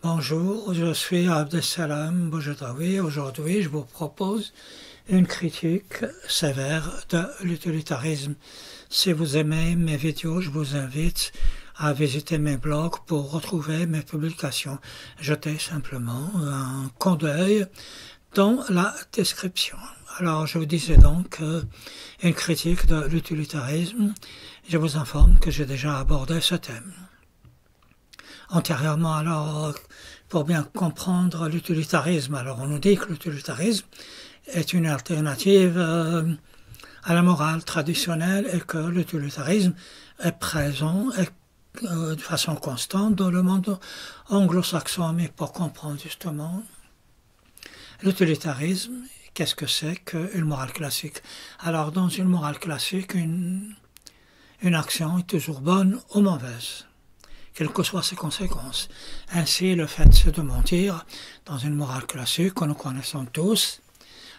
Bonjour, je suis Abdessalam Boujedaoui. Aujourd'hui, je vous propose une critique sévère de l'utilitarisme. Si vous aimez mes vidéos, je vous invite à visiter mes blogs pour retrouver mes publications. Jetez simplement un coup d'œil dans la description. Alors, je vous disais donc une critique de l'utilitarisme. Je vous informe que j'ai déjà abordé ce thème antérieurement. Alors, pour bien comprendre l'utilitarisme, alors on nous dit que l'utilitarisme est une alternative à la morale traditionnelle et que l'utilitarisme est présent de façon constante dans le monde anglo-saxon. Mais pour comprendre justement l'utilitarisme, qu'est-ce que c'est qu'une morale classique? Alors, dans une morale classique, une action est toujours bonne ou mauvaise, quelles que soient ses conséquences. Ainsi, le fait de mentir, dans une morale classique que nous connaissons tous,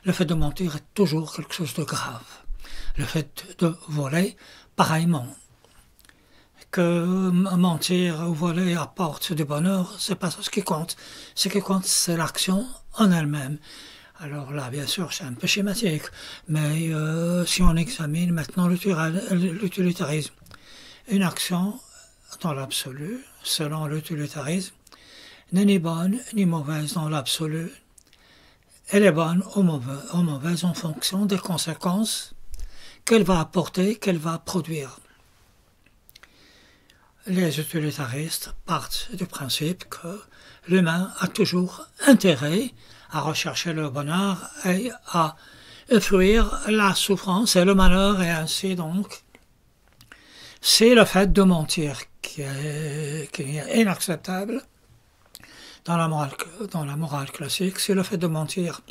le fait de mentir est toujours quelque chose de grave. Le fait de voler, pareillement. Que mentir ou voler apporte du bonheur, c'est pas ça ce qui compte. Ce qui compte, c'est l'action en elle-même. Alors là, bien sûr, c'est un peu schématique, mais si on examine maintenant l'utilitarisme, une action dans l'absolu, selon l'utilitarisme, n'est ni bonne ni mauvaise dans l'absolu. Elle est bonne ou mauvaise en fonction des conséquences qu'elle va apporter, qu'elle va produire. Les utilitaristes partent du principe que l'humain a toujours intérêt à rechercher le bonheur et à fuir la souffrance et le malheur, et ainsi donc, c'est le fait de mentir qui est inacceptable dans la morale classique. Si le fait de mentir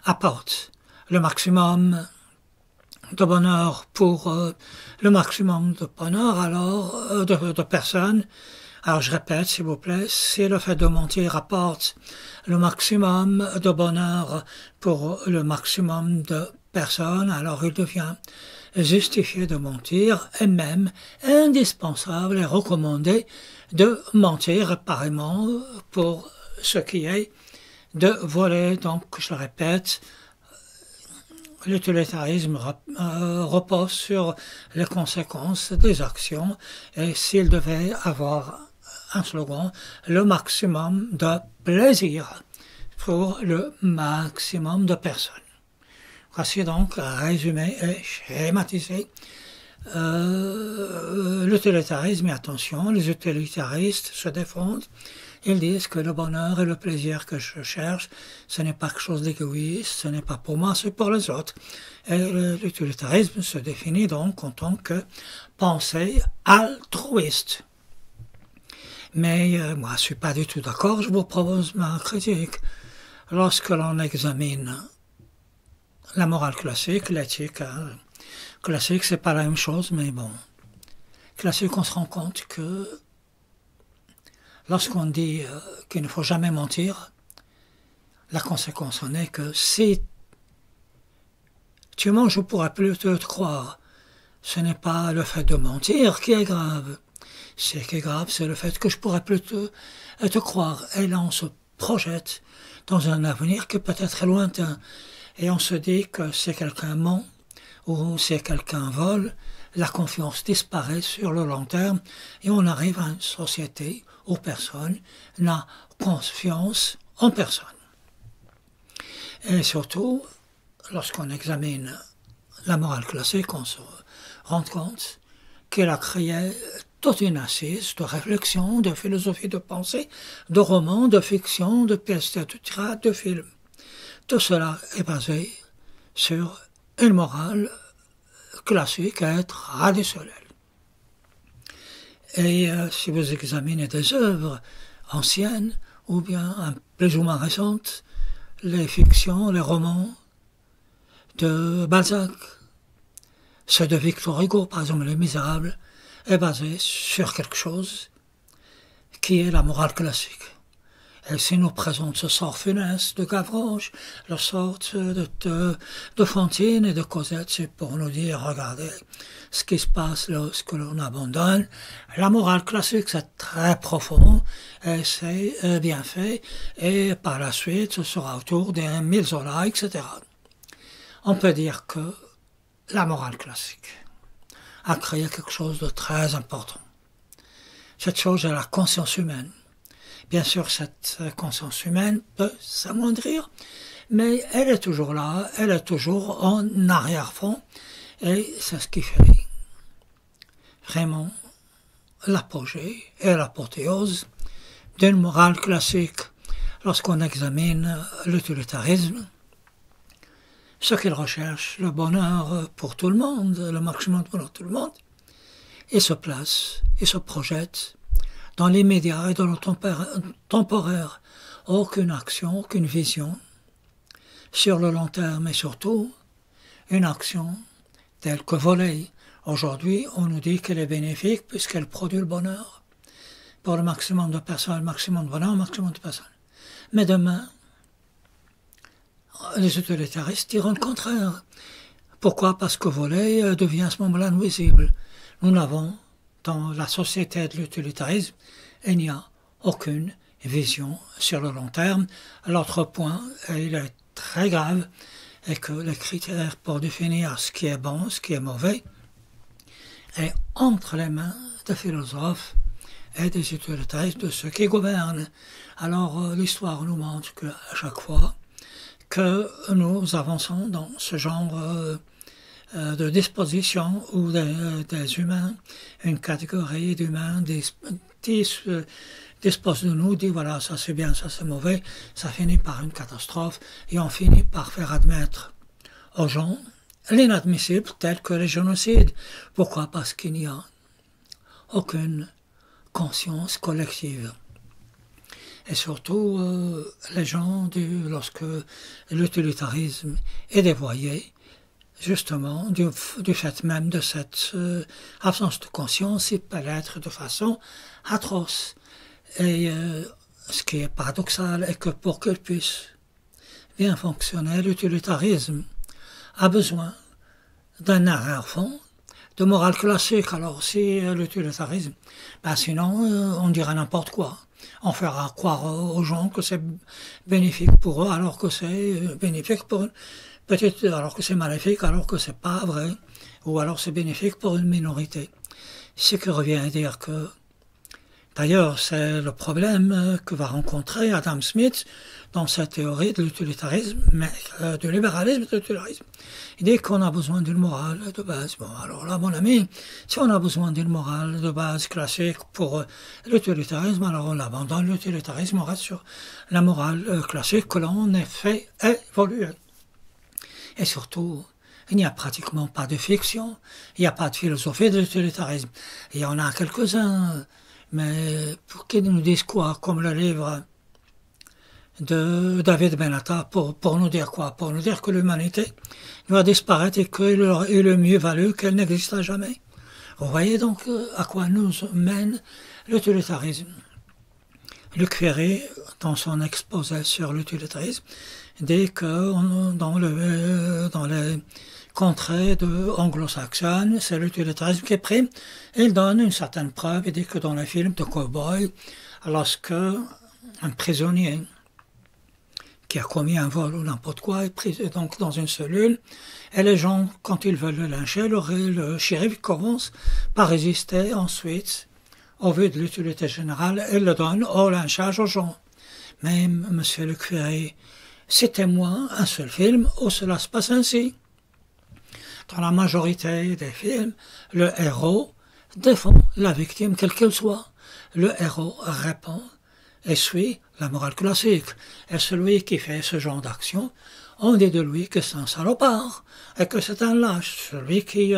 apporte le maximum de bonheur pour le maximum de bonheur alors de personnes, alors je répète s'il vous plaît, si le fait de mentir apporte le maximum de bonheur pour le maximum de personnes, alors il devient justifié de mentir et même indispensable et recommandé de mentir pareillement pour ce qui est de voler. Donc, je le répète, l'utilitarisme repose sur les conséquences des actions, et s'il devait avoir un slogan, le maximum de plaisir pour le maximum de personnes. Voici donc résumé et schématisé l'utilitarisme. Et attention, les utilitaristes se défendent. Ils disent que le bonheur et le plaisir que je cherche, ce n'est pas quelque chose d'égoïste, ce n'est pas pour moi, c'est pour les autres. Et l'utilitarisme se définit donc en tant que pensée altruiste. Mais moi, je ne suis pas du tout d'accord, je vous propose ma critique. Lorsque l'on examine la morale classique, l'éthique classique, c'est pas la même chose, mais bon. Classique, on se rend compte que lorsqu'on dit qu'il ne faut jamais mentir, la conséquence en est que si tu mens, je ne pourrai plus te croire. Ce n'est pas le fait de mentir qui est grave. Ce qui est grave, c'est le fait que je ne pourrai plus te croire. Et là, on se projette dans un avenir qui peut être lointain. Et on se dit que si quelqu'un ment ou si quelqu'un vole, la confiance disparaît sur le long terme et on arrive à une société où personne n'a confiance en personne. Et surtout, lorsqu'on examine la morale classique, on se rend compte qu'elle a créé toute une assise de réflexion, de philosophie de pensée, de romans, de fiction, de pièces théâtrales, de films. Tout cela est basé sur une morale classique et traditionnelle. Et si vous examinez des œuvres anciennes ou bien plus ou moins récentes, les fictions, les romans de Balzac, ceux de Victor Hugo, par exemple Les Misérables, est basé sur quelque chose qui est la morale classique. Et si nous présente ce sort funeste de Gavroche, le sort de Fantine et de Cosette, c'est pour nous dire, regardez, ce qui se passe lorsque l'on abandonne. La morale classique, c'est très profond, et c'est bien fait, et par la suite, ce sera autour des 1000 Zola, etc. On peut dire que la morale classique a créé quelque chose de très important. Cette chose est la conscience humaine. Bien sûr, cette conscience humaine peut s'amoindrir, mais elle est toujours là, elle est toujours en arrière-fond, et c'est ce qui fait vraiment l'apogée et l'apothéose d'une morale classique lorsqu'on examine l'utilitarisme. Ce qu'il recherche, le bonheur pour tout le monde, le maximum de bonheur pour tout le monde, et se place, et se projette dans l'immédiat et dans le temporaire. Aucune action, aucune vision sur le long terme, et surtout une action telle que voler. Aujourd'hui, on nous dit qu'elle est bénéfique puisqu'elle produit le bonheur pour le maximum de personnes, le maximum de bonheur, le maximum de personnes. Mais demain, les utilitaristes diront le contraire. Pourquoi? Parce que voler devient à ce moment-là nuisible. Nous n'avons, dans la société de l'utilitarisme, il n'y a aucune vision sur le long terme. L'autre point, et il est très grave, est que les critères pour définir ce qui est bon, ce qui est mauvais, est entre les mains des philosophes et des utilitaristes, de ceux qui gouvernent. Alors l'histoire nous montre qu'à chaque fois que nous avançons dans ce genre de disposition où des humains, une catégorie d'humains dispose de nous, dit voilà, ça c'est bien, ça c'est mauvais, ça finit par une catastrophe, et on finit par faire admettre aux gens l'inadmissible tel que les génocides. Pourquoi? Parce qu'il n'y a aucune conscience collective. Et surtout, les gens, lorsque l'utilitarisme est dévoyé, justement, du fait même de cette absence de conscience, il peut l'être de façon atroce. Et ce qui est paradoxal est que pour qu'il puisse bien fonctionner, l'utilitarisme a besoin d'un arrière-fond de morale classique. Alors si l'utilitarisme, sinon on dira n'importe quoi. On fera croire aux gens que c'est bénéfique pour eux alors que c'est bénéfique pour eux. Peut-être alors que c'est maléfique alors que c'est pas vrai. Ou alors c'est bénéfique pour une minorité. Ce qui revient à dire que, d'ailleurs, c'est le problème que va rencontrer Adam Smith dans sa théorie de l'utilitarisme, mais du libéralisme et de l'utilitarisme. Il dit qu'on a besoin d'une morale de base. Bon, alors là, mon ami, si on a besoin d'une morale de base classique pour l'utilitarisme, alors on abandonne l'utilitarisme, on reste sur la morale classique que l'on a fait évoluer. Et surtout, il n'y a pratiquement pas de fiction, il n'y a pas de philosophie de l'utilitarisme. Il y en a quelques-uns, mais pour qu'ils nous disent quoi, comme le livre de David Benatar, pour nous dire quoi? Pour nous dire que l'humanité doit disparaître et qu'il est mieux valu qu'elle n'exista jamais. Vous voyez donc à quoi nous mène l'utilitarisme. Luc Ferry, dans son exposé sur l'utilitarisme, dit que dans les contrées anglo-saxonnes, c'est l'utilitarisme qui est pris. Il donne une certaine preuve, il dit que dans les films de cow-boy, lorsque un prisonnier qui a commis un vol ou n'importe quoi est pris donc dans une cellule, et les gens, quand ils veulent le lyncher, le shérif commence par résister ensuite, au vu de l'utilité générale, et le donne au lynchage aux gens. Mais, monsieur Luc Ferry, citez-moi un seul film où cela se passe ainsi. Dans la majorité des films, le héros défend la victime, quelle qu'elle soit. Le héros répond et suit la morale classique. Et celui qui fait ce genre d'action, on dit de lui que c'est un salopard et que c'est un lâche. Celui qui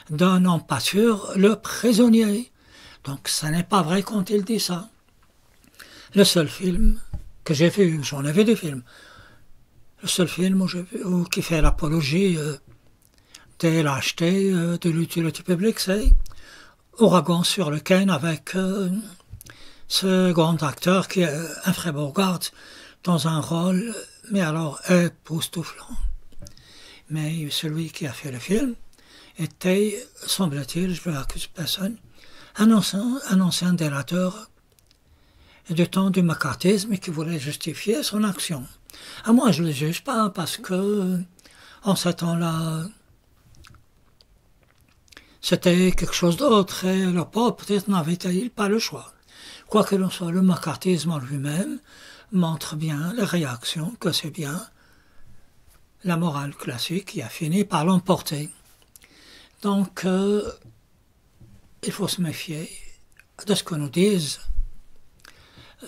donne en pâture le prisonnier. Donc ça n'est pas vrai quand il dit ça. Le seul film que j'ai vu, j'en ai vu des films, le seul film qui fait l'apologie de lâcheté, de l'utilité publique, c'est Ouragan sur le Ken avec ce grand acteur qui est Humphrey Bogart dans un rôle, mais alors époustouflant. Mais celui qui a fait le film était, semble-t-il, je ne accuse personne, un ancien délateur du temps du macartisme qui voulait justifier son action. Moi, je ne le juge pas parce que, en ce temps-là, c'était quelque chose d'autre et le peuple peut-être n'avait-il pas le choix. Quoi que l'on soit, le macartisme en lui-même montre bien les réactions que c'est bien la morale classique qui a fini par l'emporter. Donc, il faut se méfier de ce que nous disent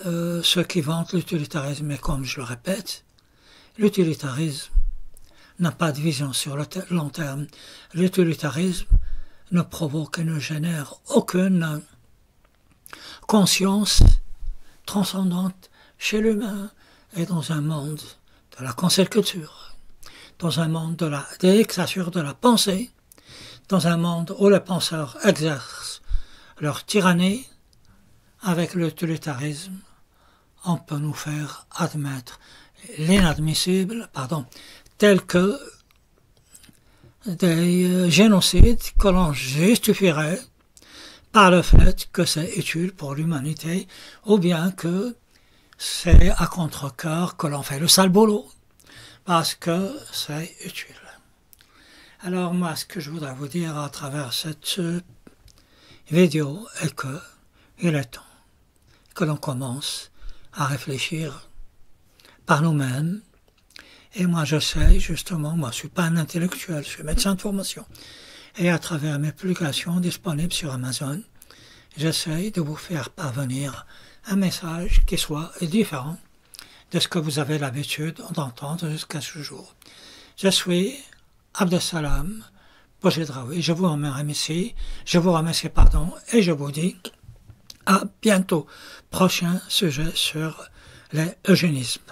ceux qui vantent l'utilitarisme. Mais comme je le répète, l'utilitarisme n'a pas de vision sur le long terme. L'utilitarisme ne provoque et ne génère aucune conscience transcendante chez l'humain et dans un monde de la cancel culture, dans un monde de la dictature de la pensée, dans un monde où les penseurs exercent leur tyrannie. Avec l'utilitarisme, on peut nous faire admettre l'inadmissible, tel que des génocides que l'on justifierait par le fait que c'est utile pour l'humanité, ou bien que c'est à contre-cœur que l'on fait le sale boulot, parce que c'est utile. Alors moi, ce que je voudrais vous dire à travers cette vidéo est que il est temps que l'on commence à réfléchir par nous-mêmes. Et moi, je sais, justement, moi, je suis pas un intellectuel, je suis médecin de formation. Et à travers mes publications disponibles sur Amazon, j'essaie de vous faire parvenir un message qui soit différent de ce que vous avez l'habitude d'entendre jusqu'à ce jour. Je suis Abdesalam Boujedraoui. Je vous remercie, et je vous dis à bientôt. Prochain sujet sur l'eugénisme.